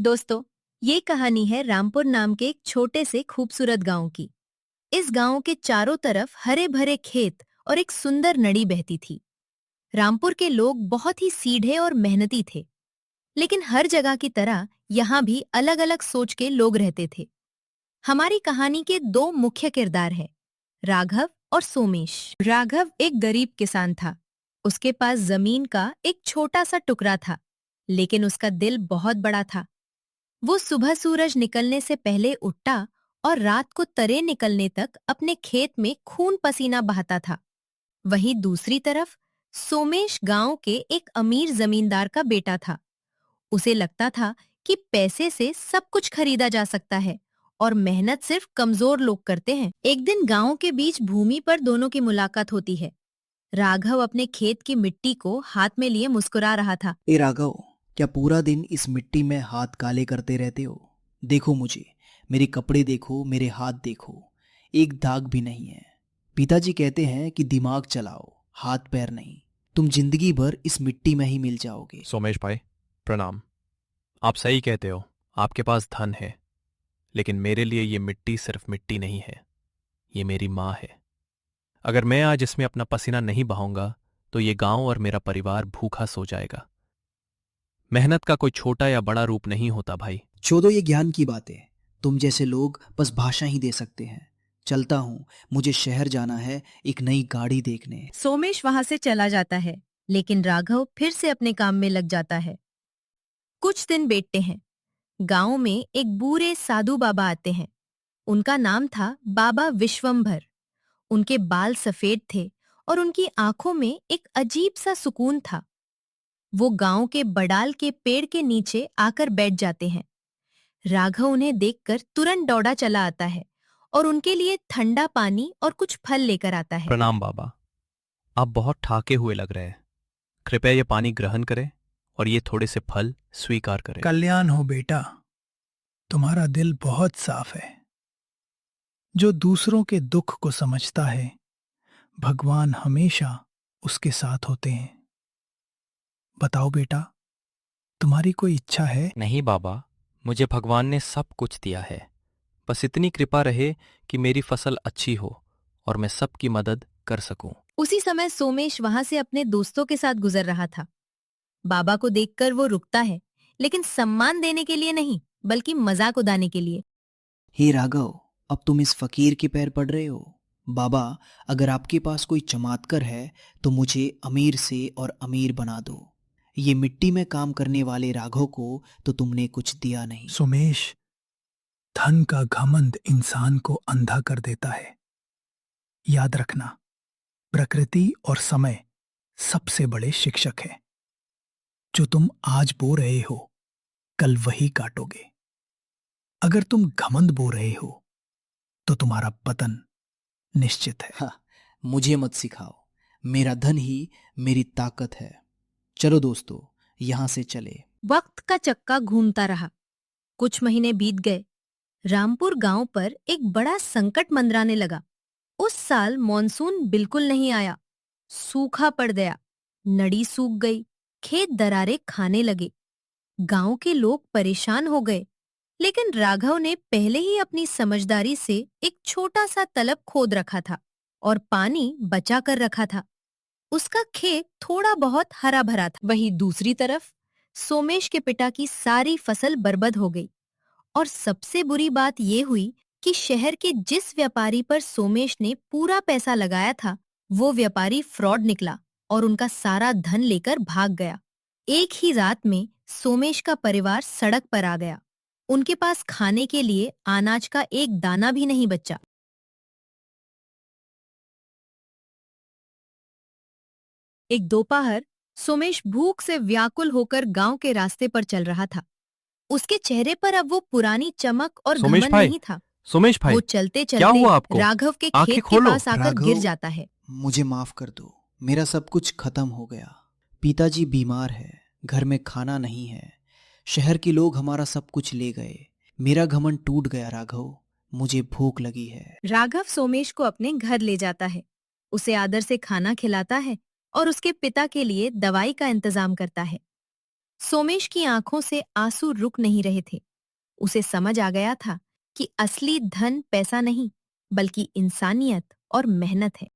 दोस्तों, ये कहानी है रामपुर नाम के एक छोटे से खूबसूरत गांव की। इस गांव के चारों तरफ हरे भरे खेत और एक सुंदर नदी बहती थी। रामपुर के लोग बहुत ही सीधे और मेहनती थे, लेकिन हर जगह की तरह यहाँ भी अलग अलग सोच के लोग रहते थे। हमारी कहानी के दो मुख्य किरदार हैं, राघव और सोमेश। राघव एक गरीब किसान था। उसके पास जमीन का एक छोटा सा टुकड़ा था, लेकिन उसका दिल बहुत बड़ा था। वो सुबह सूरज निकलने से पहले उठता और रात को तरे निकलने तक अपने खेत में खून पसीना बहाता था। वहीं दूसरी तरफ सोमेश गांव के एक अमीर जमींदार का बेटा था। उसे लगता था कि पैसे से सब कुछ खरीदा जा सकता है और मेहनत सिर्फ कमजोर लोग करते हैं। एक दिन गांव के बीच भूमि पर दोनों की मुलाकात होती है। राघव अपने खेत की मिट्टी को हाथ में लिए मुस्कुरा रहा था। ए राघव, क्या पूरा दिन इस मिट्टी में हाथ काले करते रहते हो? देखो मुझे, मेरे कपड़े देखो, मेरे हाथ देखो, एक दाग भी नहीं है। पिताजी कहते हैं कि दिमाग चलाओ, हाथ पैर नहीं। तुम जिंदगी भर इस मिट्टी में ही मिल जाओगे। सोमेश भाई, प्रणाम। आप सही कहते हो, आपके पास धन है, लेकिन मेरे लिए ये मिट्टी सिर्फ मिट्टी नहीं है, ये मेरी माँ है। अगर मैं आज इसमें अपना पसीना नहीं बहाऊंगा तो ये गांव और मेरा परिवार भूखा सो जाएगा। मेहनत का कोई छोटा या बड़ा रूप नहीं होता भाई। छोड़ो ये ज्ञान की बातें। तुम जैसे लोग बस भाषा ही दे सकते हैं। चलता हूँ, मुझे शहर जाना है एक नई गाड़ी देखने। सोमेश वहां से चला जाता है, लेकिन राघव फिर से अपने काम में लग जाता है। कुछ दिन बीतते हैं। गांव में एक बूढ़े साधु बाबा आते हैं। उनका नाम था बाबा विश्वंभर। उनके बाल सफेद थे और उनकी आंखों में एक अजीब सा सुकून था। वो गांव के बडाल के पेड़ के नीचे आकर बैठ जाते हैं। राघव उन्हें देखकर तुरंत दौड़ा चला आता है और उनके लिए ठंडा पानी और कुछ फल लेकर आता है। प्रणाम बाबा, आप बहुत ठाके हुए लग रहे हैं। कृपया ये पानी ग्रहण करें और ये थोड़े से फल स्वीकार करें। कल्याण हो बेटा, तुम्हारा दिल बहुत साफ है। जो दूसरों के दुख को समझता है, भगवान हमेशा उसके साथ होते हैं। बताओ बेटा, तुम्हारी कोई इच्छा है? नहीं बाबा, मुझे भगवान ने सब कुछ दिया है। बस इतनी कृपा रहे कि मेरी फसल अच्छी हो और मैं सबकी मदद कर सकूं। उसी समय सोमेश वहां से अपने दोस्तों के साथ गुजर रहा था। बाबा को देखकर वो रुकता है, लेकिन सम्मान देने के लिए नहीं, बल्कि मजाक उड़ाने के लिए। हे राघव, अब तुम इस फकीर के पैर पड़ रहे हो। बाबा, अगर आपके पास कोई चमत्कार है तो मुझे अमीर से और अमीर बना दो। ये मिट्टी में काम करने वाले राघव को तो तुमने कुछ दिया नहीं। सुमेश, धन का घमंड इंसान को अंधा कर देता है। याद रखना, प्रकृति और समय सबसे बड़े शिक्षक हैं। जो तुम आज बो रहे हो, कल वही काटोगे। अगर तुम घमंड बो रहे हो, तो तुम्हारा पतन निश्चित है। हाँ, मुझे मत सिखाओ। मेरा धन ही मेरी ताकत है। चलो दोस्तों, यहाँ से चले। वक्त का चक्का घूमता रहा। कुछ महीने बीत गए। रामपुर गांव पर एक बड़ा संकट मंडराने लगा। उस साल मॉनसून बिल्कुल नहीं आया। सूखा पड़ गया, नदी सूख गई, खेत दरारें खाने लगे। गांव के लोग परेशान हो गए, लेकिन राघव ने पहले ही अपनी समझदारी से एक छोटा सा तलब खोद रखा था और पानी बचा कर रखा था। उसका खेत थोड़ा बहुत हरा भरा था। वहीं दूसरी तरफ सोमेश के पिता की सारी फसल बर्बाद हो गई। और सबसे बुरी बात ये हुई कि शहर के जिस व्यापारी पर सोमेश ने पूरा पैसा लगाया था, वो व्यापारी फ्रॉड निकला और उनका सारा धन लेकर भाग गया। एक ही रात में सोमेश का परिवार सड़क पर आ गया। उनके पास खाने के लिए अनाज का एक दाना भी नहीं बचा। एक दोपहर सोमेश भूख से व्याकुल होकर गांव के रास्ते पर चल रहा था। उसके चेहरे पर अब वो पुरानी चमक और सोमेश घमंड भाई, नहीं था। सोमेश भाई, वो चलते क्या चलते हुआ आपको? राघव के आंखें खेत के खोलो। पास आकर गिर राघव, जाता है। मुझे माफ कर दो। मेरा सब कुछ खत्म हो गया। पिताजी बीमार है, घर में खाना नहीं है, शहर के लोग हमारा सब कुछ ले गए। मेरा घमंड टूट गया राघव, मुझे भूख लगी है। राघव सोमेश को अपने घर ले जाता है, उसे आदर से खाना खिलाता है और उसके पिता के लिए दवाई का इंतजाम करता है। सोमेश की आंखों से आंसू रुक नहीं रहे थे। उसे समझ आ गया था कि असली धन पैसा नहीं, बल्कि इंसानियत और मेहनत है।